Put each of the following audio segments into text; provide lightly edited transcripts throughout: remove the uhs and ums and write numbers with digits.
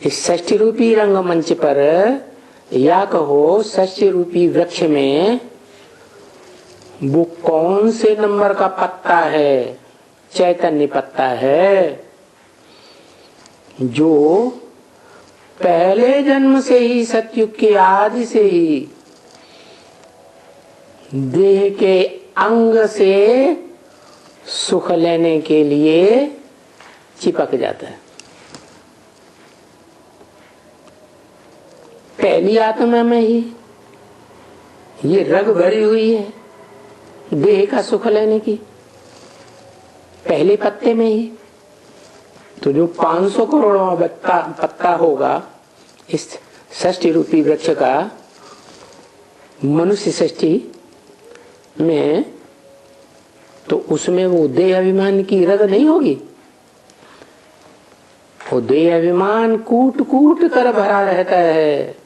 इस षष्ठी रूपी रंगमंच पर या कहो षष्ठी रूपी वृक्ष में वो कौन से नंबर का पत्ता है, चैतन्य पत्ता है, जो पहले जन्म से ही सतयुग के आदि से ही देह के अंग से सुख लेने के लिए चिपक जाता है। पहली आत्मा में ही ये रग भरी हुई है देह का सुख लेने की, पहले पत्ते में ही। तो जो 500 करोड़वां पत्ता होगा इस षष्ठी रूपी वृक्ष का मनुष्य षष्ठी में, तो उसमें वो देह अभिमान की रग नहीं होगी। वो देह अभिमान कूट कूट कर भरा रहता है,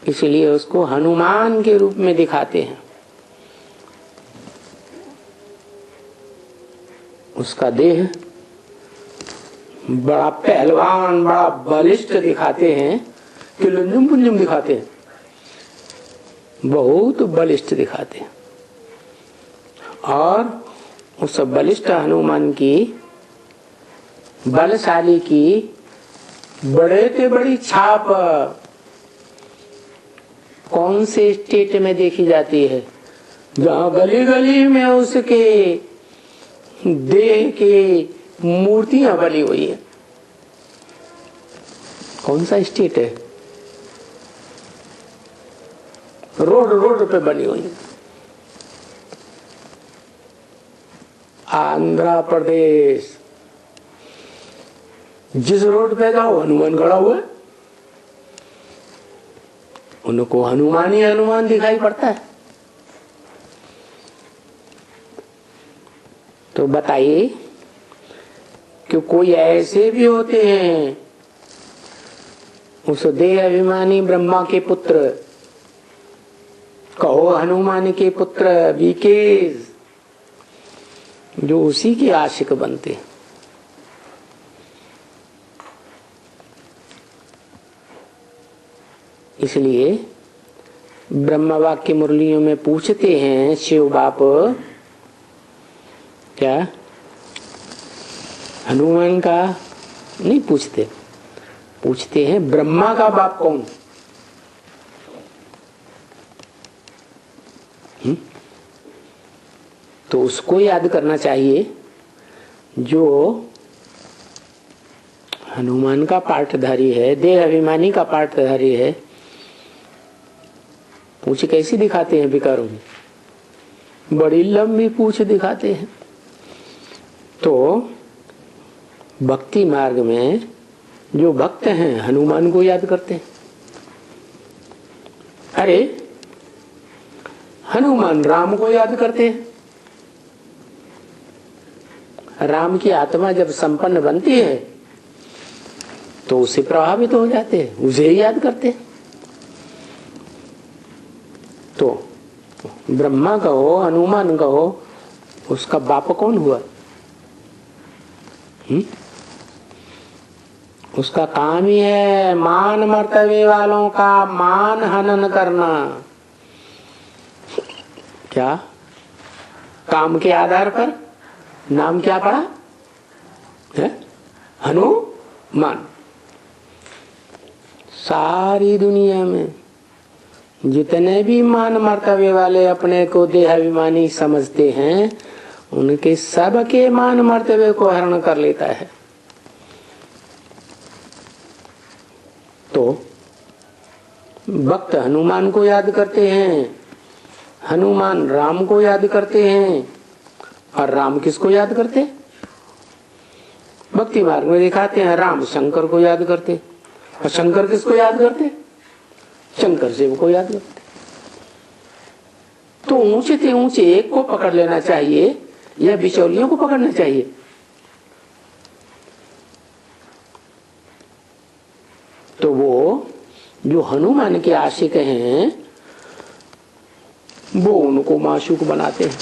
इसलिए उसको हनुमान के रूप में दिखाते हैं। उसका देह बड़ा पहलवान, बड़ा बलिष्ठ दिखाते हैं कि लुंजुम पुंजुम दिखाते हैं, बहुत बलिष्ठ दिखाते हैं। और उस बलिष्ठ हनुमान की, बलशाली की बड़े से बड़ी छाप कौन से स्टेट में देखी जाती है? जहां गली गली में उसके देह की मूर्तियां बनी हुई है। कौन सा स्टेट है? रोड रोड पे बनी हुई है। आंध्र प्रदेश, जिस रोड पे जाओ हनुमान खड़ा हुआ है, उनको हनुमान ही हनुमान दिखाई पड़ता है। तो बताइए कि कोई ऐसे भी होते हैं उस देह अभिमानी ब्रह्मा के पुत्र, कहो हनुमान के पुत्र विकेश, जो उसी के आशिक बनते हैं। इसलिए ब्रह्म वाक्य मुरलियों में पूछते हैं शिव बाप, क्या हनुमान का नहीं पूछते, पूछते हैं ब्रह्मा का बाप कौन? तो उसको याद करना चाहिए जो हनुमान का पाठधारी है, देह अभिमानी का पाठधारी है। पूछ कैसी दिखाते हैं विकारों में, बड़ी लंबी पूछ दिखाते हैं। तो भक्ति मार्ग में जो भक्त हैं हनुमान को याद करते हैं। अरे हनुमान राम को याद करते हैं। राम की आत्मा जब संपन्न बनती है तो उससे प्रभावित हो जाते हैं, उसे ही याद करते हैं। तो ब्रह्मा कहो हनुमान कहो, उसका बाप कौन हुआ? उसका काम ही है मान मर्तबे वालों का मान हनन करना। क्या काम के आधार पर नाम क्या पड़ा है? हनुमान। सारी दुनिया में जितने भी मान मर्तबे वाले अपने को देहाभिमानी समझते हैं, उनके सबके मान मर्तबे को हरण कर लेता है। तो भक्त हनुमान को याद करते हैं, हनुमान राम को याद करते हैं, और राम किसको याद करते? भक्ति मार्ग में दिखाते हैं राम शंकर को याद करते, और शंकर किसको याद करते? शंकर शिव को याद करते। तो ऊंचे से ऊंचे एक को पकड़ लेना चाहिए या बिचौलियों को पकड़ना चाहिए? तो वो जो हनुमान के आशिक हैं वो उनको माशूक बनाते हैं।